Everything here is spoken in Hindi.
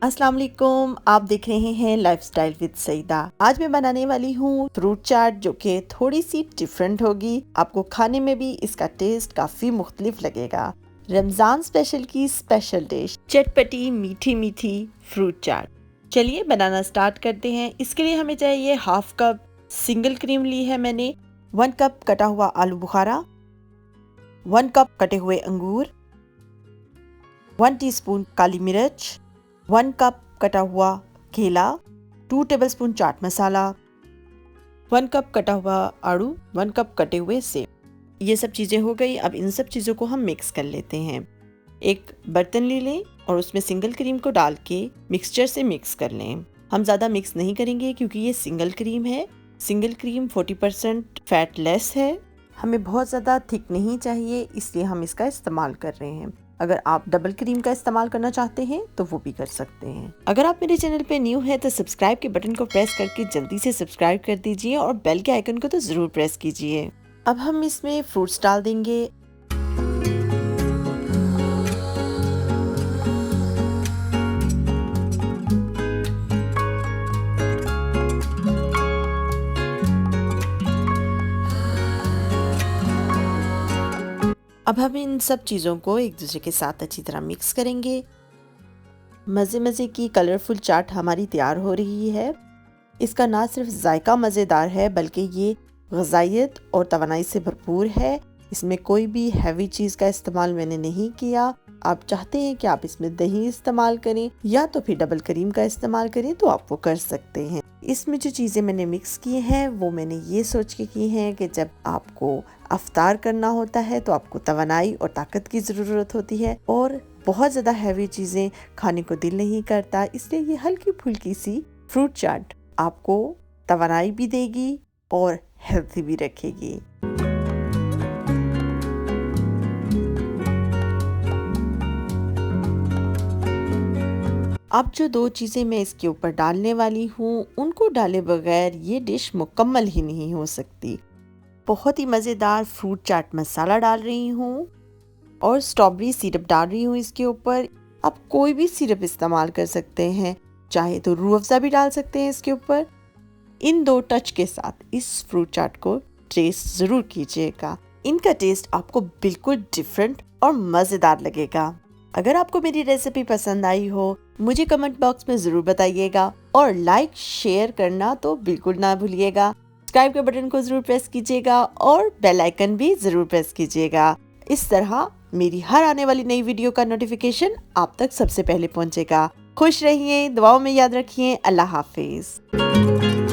अस्सलाम वालेकुम, आप देख रहे हैं लाइफस्टाइल विद सईदा। आज मैं बनाने वाली हूँ फ्रूट चाट जो कि थोड़ी सी डिफरेंट होगी। आपको खाने में भी इसका टेस्ट काफ़ी मुख्तलिफ लगेगा। रमज़ान स्पेशल की स्पेशल डिश चटपटी मीठी मीठी फ्रूट चाट। चलिए बनाना स्टार्ट करते हैं। इसके लिए हमें चाहिए हाफ कप सिंगल क्रीम ली है मैंने, 1 कप कटा हुआ आलू बुखारा, 1 कप कटे हुए अंगूर, 1 टीस्पून काली मिर्च, 1 कप कटा हुआ केला, 2 टेबलस्पून चाट मसाला, 1 कप कटा हुआ आड़ू, 1 कप कटे हुए सेब। ये सब चीज़ें हो गई। अब इन सब चीज़ों को हम मिक्स कर लेते हैं। एक बर्तन ले लें और उसमें सिंगल क्रीम को डाल के मिक्सचर से मिक्स कर लें। हम ज़्यादा मिक्स नहीं करेंगे क्योंकि ये सिंगल क्रीम है। सिंगल क्रीम 40% फैट लेस है। हमें बहुत ज़्यादा थिक नहीं चाहिए, इसलिए हम इसका इस्तेमाल कर रहे हैं। अगर आप डबल क्रीम का इस्तेमाल करना चाहते हैं तो वो भी कर सकते हैं। अगर आप मेरे चैनल पे न्यू हैं तो सब्सक्राइब के बटन को प्रेस करके जल्दी से सब्सक्राइब कर दीजिए और बेल के आइकन को तो ज़रूर प्रेस कीजिए। अब हम इसमें फ्रूट्स डाल देंगे। अब हम इन सब चीज़ों को एक दूसरे के साथ अच्छी तरह मिक्स करेंगे। मज़े मज़े की कलरफुल चाट हमारी तैयार हो रही है। इसका ना सिर्फ जायका मज़ेदार है बल्कि ये ग़ज़ाइयत और तवानाई से भरपूर है। इसमें कोई भी हैवी चीज़ का इस्तेमाल मैंने नहीं किया। आप चाहते हैं कि आप इसमें दही इस्तेमाल करें या तो फिर डबल क्रीम का इस्तेमाल करें तो आप वो कर सकते हैं। इसमें जो चीज़ें मैंने मिक्स की हैं वो मैंने ये सोच के की हैं कि जब आपको अफ्तार करना होता है तो आपको तवानाई और ताकत की ज़रूरत होती है और बहुत ज़्यादा हैवी चीज़ें खाने को दिल नहीं करता, इसलिए ये हल्की फुल्की सी फ्रूट चाट आपको तवानाई भी देगी और हेल्थी भी रखेगी। अब जो 2 चीज़ें मैं इसके ऊपर डालने वाली हूँ उनको डाले बगैर ये डिश मुकम्मल ही नहीं हो सकती। बहुत ही मज़ेदार फ्रूट चाट मसाला डाल रही हूँ और स्ट्रॉबेरी सिरप डाल रही हूँ इसके ऊपर। आप कोई भी सिरप इस्तेमाल कर सकते हैं, चाहे तो रूह अफ़ज़ा भी डाल सकते हैं इसके ऊपर। इन 2 टच के साथ इस फ्रूट चाट को टेस्ट ज़रूर कीजिएगा। इनका टेस्ट आपको बिल्कुल डिफरेंट और मज़ेदार लगेगा। अगर आपको मेरी रेसिपी पसंद आई हो मुझे कमेंट बॉक्स में ज़रूर बताइएगा और लाइक शेयर करना तो बिल्कुल ना भूलिएगा। सब्सक्राइब के बटन को ज़रूर प्रेस कीजिएगा और बेल आइकन भी ज़रूर प्रेस कीजिएगा। इस तरह मेरी हर आने वाली नई वीडियो का नोटिफिकेशन आप तक सबसे पहले पहुंचेगा। खुश रहिए, दुआओं में याद रखिए। अल्लाह हाफिज़।